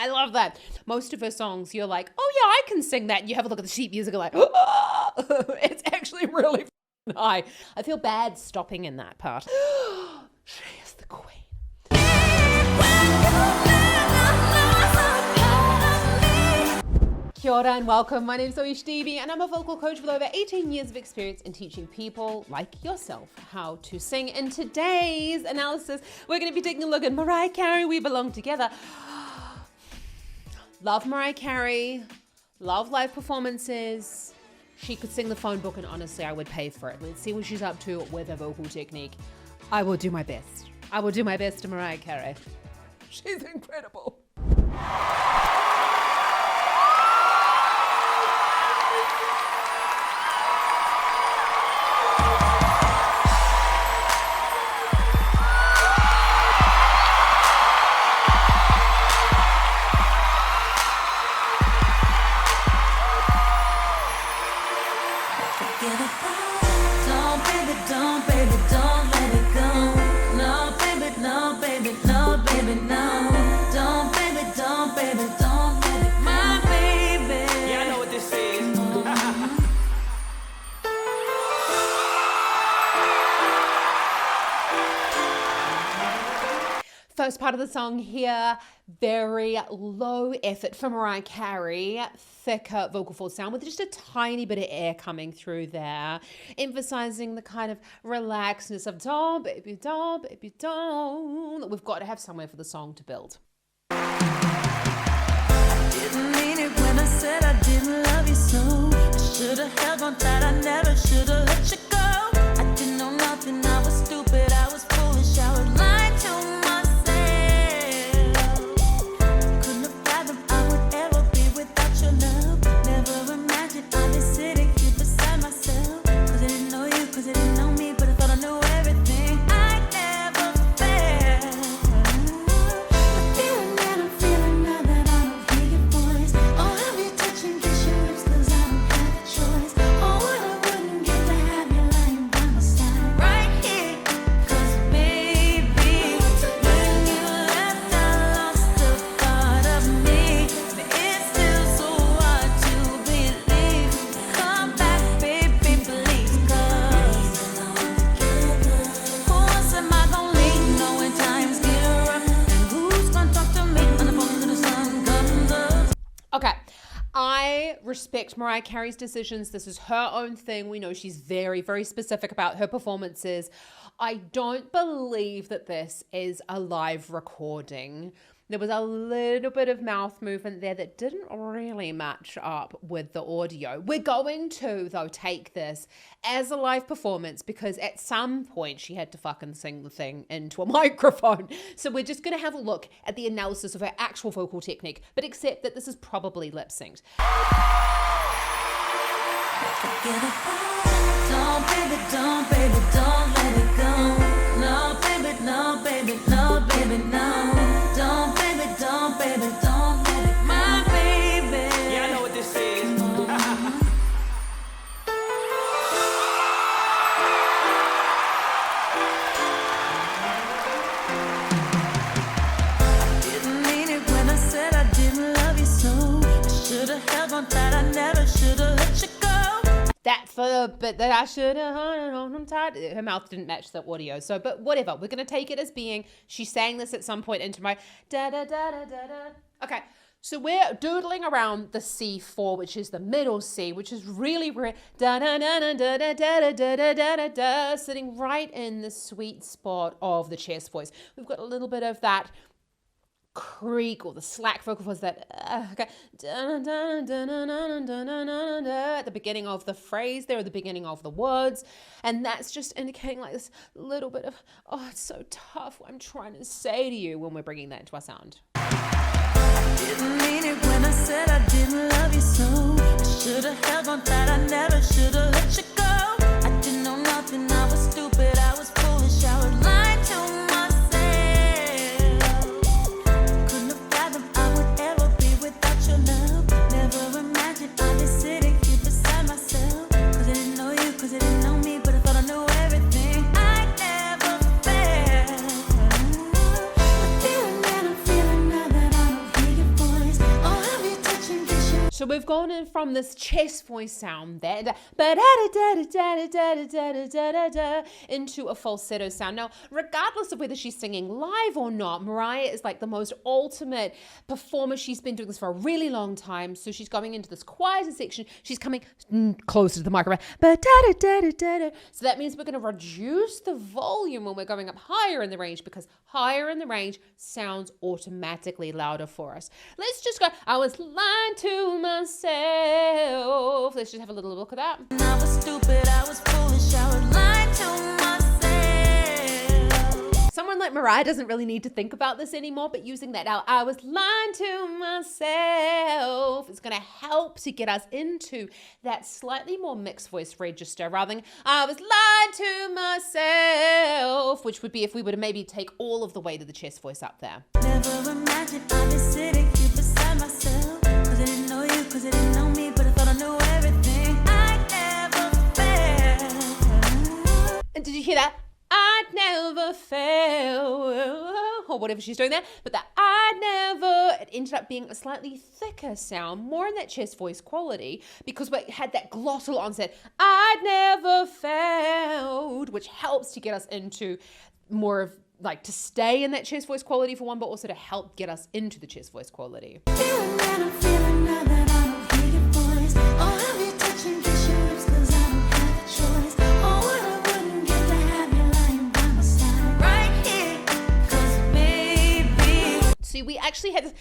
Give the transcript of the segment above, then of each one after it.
I love that. Most of her songs, you're like, oh yeah, I can sing that. And you have a look at the sheet music and like, oh, it's actually really high. I feel bad stopping in that part. She is the queen. Kia ora and welcome. My name is ZoeStibi and I'm a vocal coach with over 18 years of experience in teaching people like yourself how to sing. In today's analysis, we're going to be taking a look at Mariah Carey, We Belong Together. Love Mariah Carey, love live performances. She could sing the phone book and honestly, I would pay for it. Let's see what she's up to with her vocal technique. I will do my best. I will do my best to Mariah Carey. She's incredible. First part of the song here, very low effort for Mariah Carey, thicker vocal fold sound with just a tiny bit of air coming through there, emphasizing the kind of relaxedness of don't, baby, don't, baby, don't, that we've got to have somewhere for the song to build. Didn't mean it when I said I didn't love you so. I should have held on tight, I never should have let you go. I didn't know nothing, I was stupid, I was foolish, I was lying to myself. Couldn't have fathomed I would ever be without your love. Never imagined I'd be sitting here beside myself. Cause I didn't know you, cause I didn't know me, but I thought I knew everything. I never felt the feeling that I'm feeling now that I don't hear your voice. Oh, have you touching, kiss your lips, cause I don't have a choice. Oh, what I wouldn't give to have you lying by my side right here. Cause baby, when you left I lost a part of me. But it's still so hard to believe. Come back, baby, please, cause who else am I gonna leave knowing times get rough? And who's gonna talk to me on the phone till the sun comes up? Okay, I respect Mariah Carey's decisions. This is her own thing. We know she's very, very specific about her performances. I don't believe that this is a live recording. There was a little bit of mouth movement there that didn't really match up with the audio. We're going to, though, take this as a live performance because at some point she had to fucking sing the thing into a microphone. So we're just going to have a look at the analysis of her actual vocal technique, but accept that this is probably lip synced. Forget about it. Don't, baby, don't, baby, don't let it go. No, baby, no, baby, no, baby, no. Don't, baby, don't, baby, don't let it go. My baby. Yeah, I know what this is. Didn't mean it when I said I didn't love you so. I should have held on tight, I never should have let you go. That for the bit that I should have on tight. Her mouth didn't match the audio. So, but whatever. We're going to take it as being, she sang this at some point into my da-da-da-da-da-da. Okay. So we're doodling around the C4, which is the middle C, which is really da-da-da-da-da-da-da-da-da-da-da, sitting right in the sweet spot of the chest voice. We've got a little bit of that creak or the slack vocal was that okay at the beginning of the phrase there, at the beginning of the words, and that's just indicating like this little bit of, oh, it's so tough what I'm trying to say to you when we're bringing that into our sound. Didn't mean it when I said I didn't love you so. I should have held on tight, I never should have let you go. I didn't know nothing, I was stupid, I was foolish, I was lying to myself. Couldn't have fathomed I would ever be without your love. Never imagined I'd be sitting here beside myself. Cause I didn't know you, cause I didn't know me, but I thought I knew everything. I never felt the feeling that I'm feeling now that I don't hear your voice. So we've gone in from this chest voice sound there into a falsetto sound. Now, regardless of whether she's singing live or not, Mariah is like the most ultimate performer. She's been doing this for a really long time. So she's going into this quieter section. She's coming closer to the microphone. So that means we're going to reduce the volume when we're going up higher in the range, because higher in the range sounds automatically louder for us. Let's just go. I was lying to myself. Let's just have a little look at that. I was stupid, I was foolish, I was lying to myself. Someone like Mariah doesn't really need to think about this anymore, but using that now, I was lying to myself, is going to help to get us into that slightly more mixed voice register, rather than I was lying to myself, which would be if we were to maybe take all of the weight of the chest voice up there. Never imagined I'd be sitting here beside myself. Cause I didn't know you, cause I didn't know me, but I thought I knew everything. I never felt. And did you hear that? I never felt, or whatever she's doing there, but that I never, it ended up being a slightly thicker sound, more in that chest voice quality, because we had that glottal onset, I never felt, which helps to get us into more of, like, to stay in that chest voice quality for one, but also to help get us into the chest voice quality. Feeling that I'm feeling now that I don't hear your voice. Oh, have you touch and kiss your lips, cause I don't have a choice. Oh, what I wouldn't give to have you lying by my side right here. Cause baby. See, we actually had this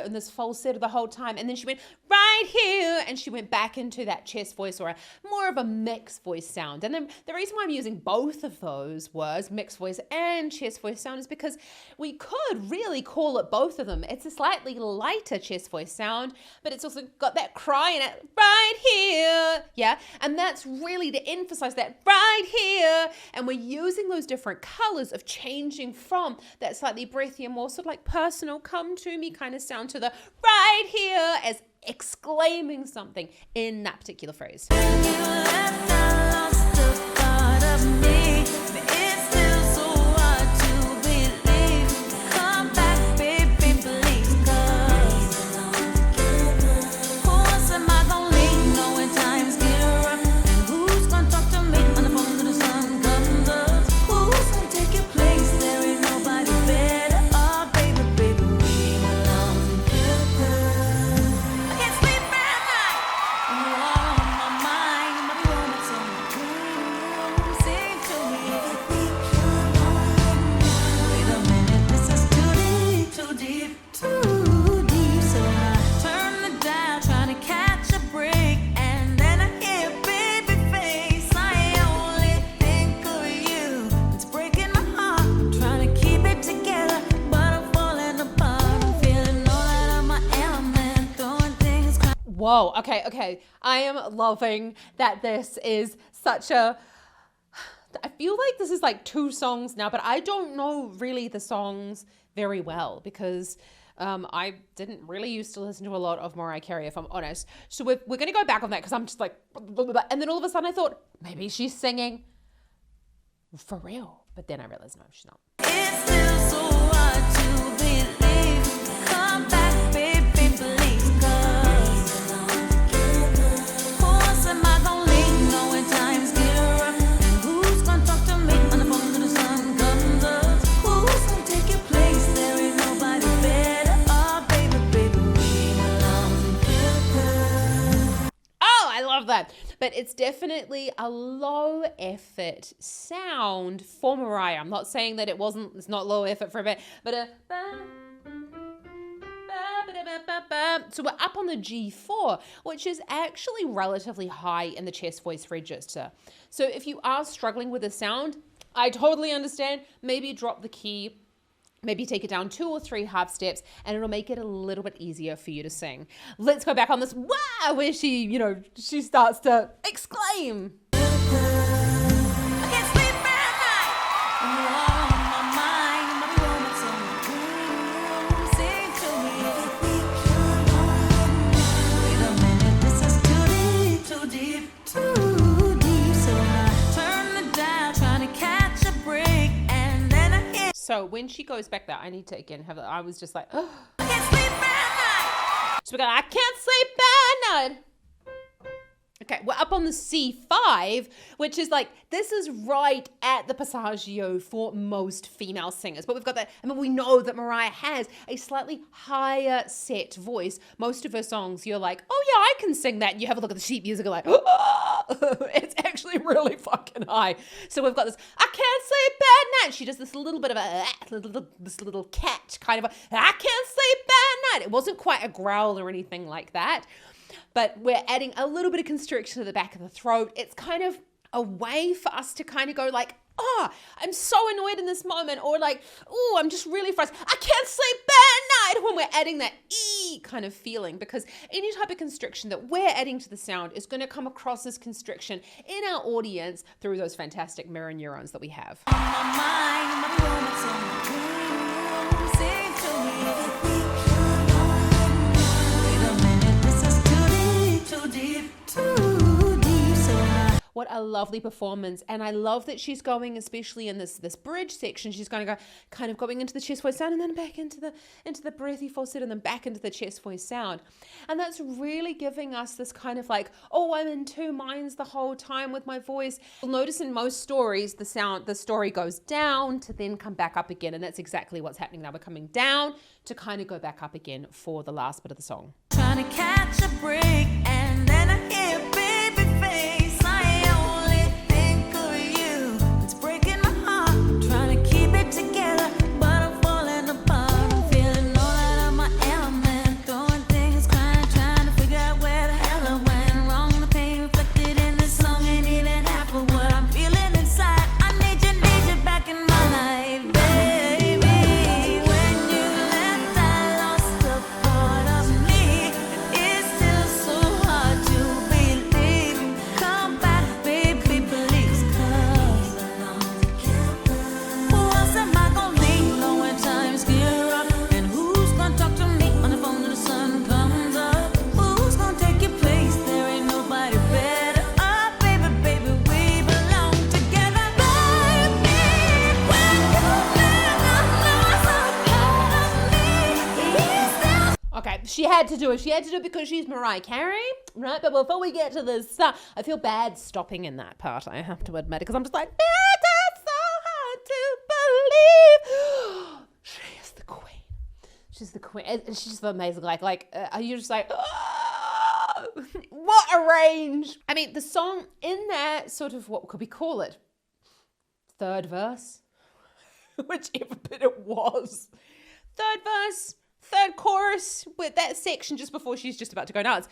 and this falsetto the whole time, and then she went right here and she went back into that chest voice, or more of a mixed voice sound. And then the reason why I'm using both of those words, mixed voice and chest voice sound, is because we could really call it both of them. It's a slightly lighter chest voice sound, but it's also got that cry in it right here, yeah, and that's really to emphasize that right here. And we're using those different colors of changing from that slightly breathier, more sort of like personal, come to me kind of sound, to the right here as exclaiming something in that particular phrase. You left, I lost a part of me. But it's still so hard to believe. Come back, baby, please, cause who else am I gonna leave knowing times get rough? And who's gonna talk to me on the phone when the sun comes up? Who's gonna take your place? There ain't nobody better. Oh, baby, baby, we belong together. I can't sleep at night. You are on my mind. My moments on my brain. Sing to me. Wait a minute, this is too deep, too deep, too deep. So I turn the dial, trying to catch a break, and then I hear baby face. I only think of you. It's breaking my heart. Trying to keep it together, but I'm falling apart. I'm feeling all out of my element, throwing things. Whoa, okay. I am loving that this is such a, I feel like this is like two songs now, but I don't know really the songs very well, because I didn't really used to listen to a lot of Mariah Carey, if I'm honest. So we're going to go back on that, because I'm just like, and then all of a sudden I thought, maybe she's singing for real. But then I realized, no, she's not. It's still so hard to believe. Come back, baby, please, cause who else am I gonna leave knowing times get rough? And who's gonna talk to me on the phone when the sun comes up? Who's gonna take your place? There ain't nobody better. Oh, baby, baby, we belong together. Oh, I love that. But it's definitely a low effort sound for Mariah. I'm not saying that it's not low effort for a bit, but so we're up on the G4, which is actually relatively high in the chest voice register. So if you are struggling with the sound, I totally understand. Maybe drop the key, maybe take it down 2 or 3 half steps, and it'll make it a little bit easier for you to sing. Let's go back on this, wow, where she starts to exclaim. I can't sleep at night. You are on my mind. My moments on my brain. Sing to me. Wait a minute, this is too deep, too deep, too deep. So I turn the dial, trying to catch a break, and then I hear. So when she goes back there, I need to again have, I was just like, oh. I can't sleep at night. So we got I can't sleep at night. Okay, we're up on the C5, which is like, this is right at the passaggio for most female singers. But we've got that, I mean, we know that Mariah has a slightly higher set voice. Most of her songs, you're like, oh yeah, I can sing that. And you have a look at the sheet music and like, oh, it's actually really fucking high. So we've got this, I can't sleep at night. She does this little bit of this little catch kind of, I can't sleep at night. It wasn't quite a growl or anything like that. But we're adding a little bit of constriction to the back of the throat. It's kind of a way for us to kind of go like, oh, I'm so annoyed in this moment. Or like, oh, I'm just really frustrated. I can't sleep at night, when we're adding that E kind of feeling. Because any type of constriction that we're adding to the sound is going to come across as constriction in our audience through those fantastic mirror neurons that we have. What a lovely performance. And I love that she's going, especially in this bridge section, she's going to go kind of going into the chest voice sound and then back into the breathy falsetto and then back into the chest voice sound. And that's really giving us this kind of like, oh, I'm in two minds the whole time with my voice. You'll notice in most stories, the story goes down to then come back up again. And that's exactly what's happening now. We're coming down to kind of go back up again for the last bit of the song. Trying to catch a break and then I hear baby face. I only think of you. It's breaking my heart. Trying to keep it together, but I'm falling apart. I'm feeling all out of my element. Throwing things, crying, trying to figure out where the hell I went wrong. The pain reflected in this song ain't even half of what I'm feeling inside. I need you back in my life, baby. When you left, I lost a part of me. It's still so hard to believe. Come back, baby, please, 'cause who else am I gonna lean on when times get rough? And who's gonna talk to me on the phone when the sun comes up? Who's gonna take your place? There ain't nobody better. Oh, baby, baby, we belong together, baby. When you lost a part of me, it's still Okay, she had to do it. She had to do it because she's Mariah Carey, right? But before we get to this, I feel bad stopping in that part, I have to admit, because I'm just like, it's so hard to believe. She is the queen. She's the queen. And she's just amazing. You're just like, oh, what a range. I mean, the song in that sort of, what could we call it? Third verse? Whichever bit it was. Third verse, third chorus, with that section just before she's just about to go nuts.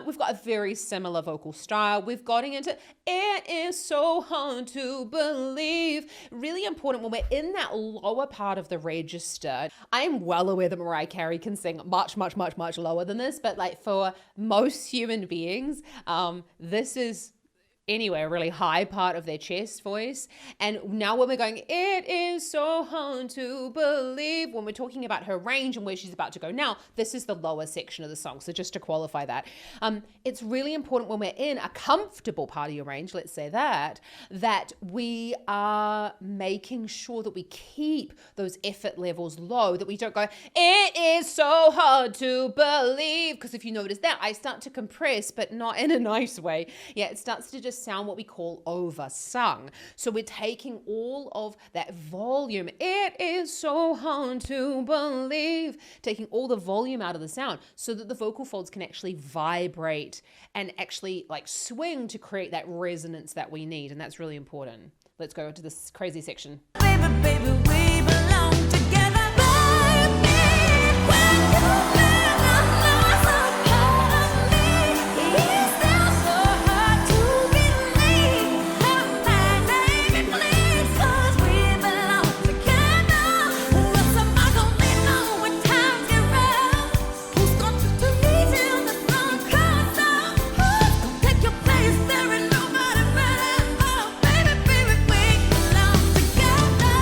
We've got a very similar vocal style. We've gotten into it is so hard to believe. Really important when we're in that lower part of the register. I am well aware that Mariah Carey can sing much, much, much, much lower than this, but like for most human beings, this is anyway a really high part of their chest voice. And now when we're going, it is so hard to believe, when we're talking about her range and where she's about to go now, this is the lower section of the song. So just to qualify that, it's really important when we're in a comfortable part of your range, let's say that we are making sure that we keep those effort levels low, that we don't go, it is so hard to believe, because if you notice that, I start to compress, but not in a nice way. Yeah, it starts to just sound what we call oversung. So we're taking all of that volume, it is so hard to believe, taking all the volume out of the sound so that the vocal folds can actually vibrate and actually like swing to create that resonance that we need. And that's really important. Let's go to this crazy section. baby, baby, we belong together, baby. When you left, I lost a part of me. It's still so hard to believe. Come back, baby, please, 'cause we belong together. Who else am I gonna lean on when times get rough? Who's gonna talk to me till the sun comes up? Who's gonna take your place? There ain't nobody better. Oh, baby, baby, we belong together.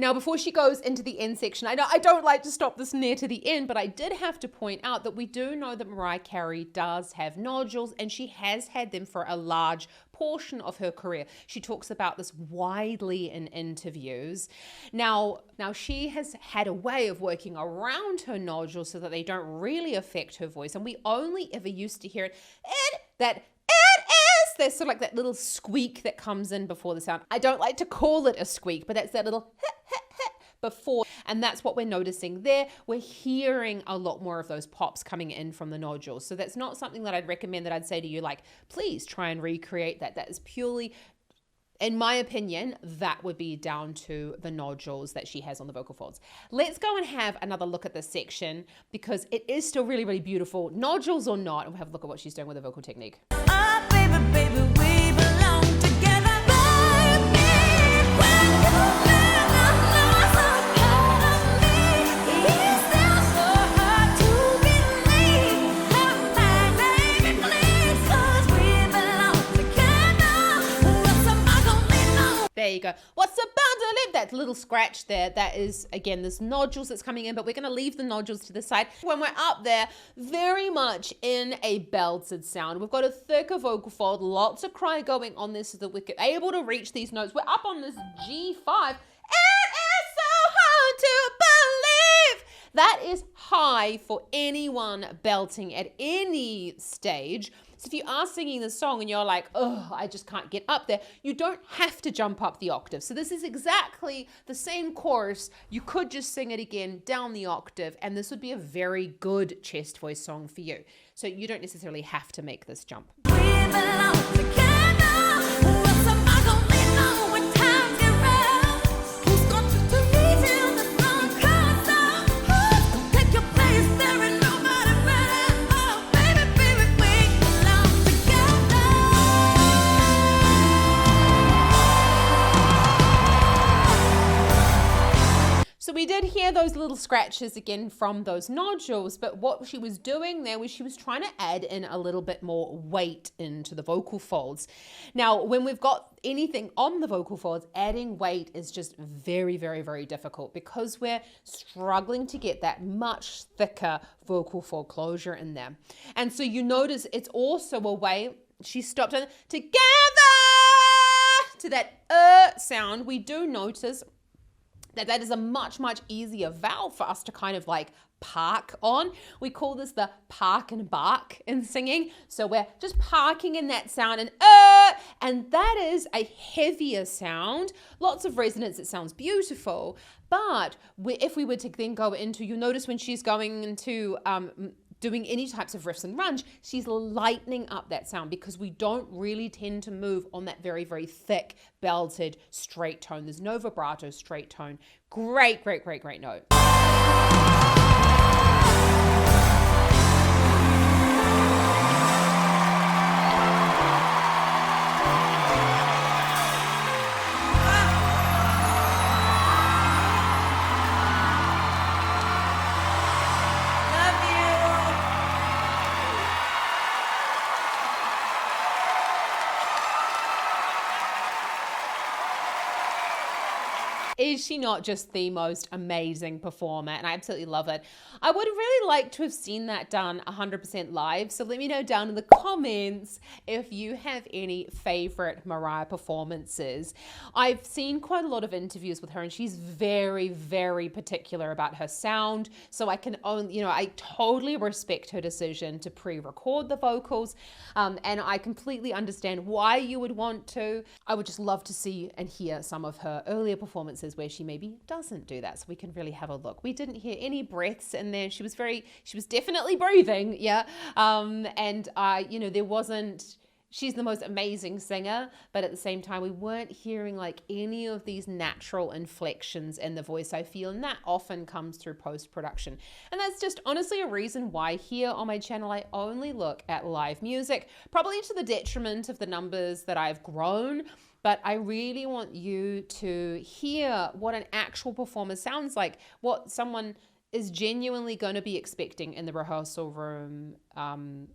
Now, before she goes into the end section, I know I don't like to stop this near to the end, but I did have to point out that we do know that Mariah Carey does have nodules, and she has had them for a large portion of her career. She talks about this widely in interviews. Now she has had a way of working around her nodules so that they don't really affect her voice, and we only ever used to hear it there's sort of like that little squeak that comes in before the sound. I don't like to call it a squeak, but that's that little before, and that's what we're noticing there. We're hearing a lot more of those pops coming in from the nodules. So that's not something that I'd recommend, that I'd say to you, like, please try and recreate that. That is purely, in my opinion, that would be down to the nodules that she has on the vocal folds. Let's go and have another look at this section, because it is still really, really beautiful, nodules or not. And we'll have a look at what she's doing with the vocal technique. Oh, baby, baby, we belong together, baby. When you never know so part of me, it's still so hard to believe. Baby, please, 'cause we belong together. What's about gonna be no? There you go. What's about to live? That little scratch there, that is, again, this nodules that's coming in, but we're going to leave the nodules to the side. When we're up there, very much in a belted sound. We've got a thicker vocal fold, lots of cry going on this so that we're able to reach these notes. We're up on this G5. It is so hard to believe. That is high for anyone belting at any stage. So if you are singing the song and you're like, oh, I just can't get up there, you don't have to jump up the octave. So this is exactly the same chorus. You could just sing it again down the octave, and this would be a very good chest voice song for you. So you don't necessarily have to make this jump. We belong together. What's about gonna be no when times get rough? Who's going to reach you the throne closer? Who's gonna take your place? There ain't nobody better. Oh, baby, baby, we belong together. So we did hear those little scratches again from those nodules, but what she was doing there was she was trying to add in a little bit more weight into the vocal folds. Now, when we've got anything on the vocal folds, adding weight is just very, very, very difficult, because we're struggling to get that much thicker vocal fold closure in there. And so you notice it's also a way she stopped on together to that sound. We do notice that is a much, much easier vowel for us to kind of like park on. We call this the park and bark in singing. So we're just parking in that sound, and that is a heavier sound. Lots of resonance. It sounds beautiful. But if we were to then go into, you notice when she's going into doing any types of riffs and runge, she's lightening up that sound, because we don't really tend to move on that very, very thick, belted, straight tone. There's no vibrato, straight tone. Great, great, great, great note. Is she not just the most amazing performer? And I absolutely love it. I would really like to have seen that done 100% live. So let me know down in the comments if you have any favorite Mariah performances. I've seen quite a lot of interviews with her, and she's very, very particular about her sound. So I can only, I totally respect her decision to pre-record the vocals. And I completely understand why you would want to. I would just love to see and hear some of her earlier performances where she maybe doesn't do that, so we can really have a look. We didn't hear any breaths in there. She was definitely breathing, yeah. There wasn't, she's the most amazing singer, but at the same time, we weren't hearing like any of these natural inflections in the voice, I feel, and that often comes through post-production. And that's just honestly a reason why here on my channel, I only look at live music, probably to the detriment of the numbers that I've grown. But I really want you to hear what an actual performer sounds like, what someone is genuinely going to be expecting in the rehearsal room. And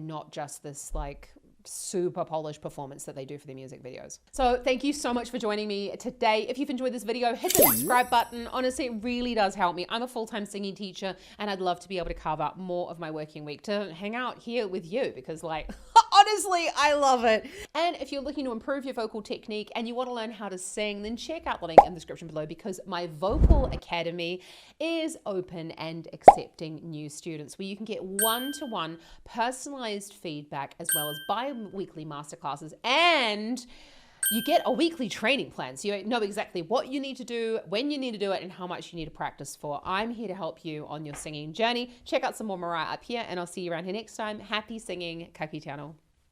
not just this like super polished performance that they do for their music videos. So thank you so much for joining me today. If you've enjoyed this video, hit the subscribe button. Honestly, it really does help me. I'm a full-time singing teacher and I'd love to be able to carve out more of my working week to hang out here with you because like, honestly, I love it. And if you're looking to improve your vocal technique and you want to learn how to sing, then check out the link in the description below because my Vocal Academy is open and accepting new students where you can get one-to-one personalized feedback as well as bi-weekly masterclasses, and you get a weekly training plan so you know exactly what you need to do, when you need to do it, and how much you need to practice for. I'm here to help you on your singing journey. Check out some more Mariah up here, and I'll see you around here next time. Happy singing, ka kite anō.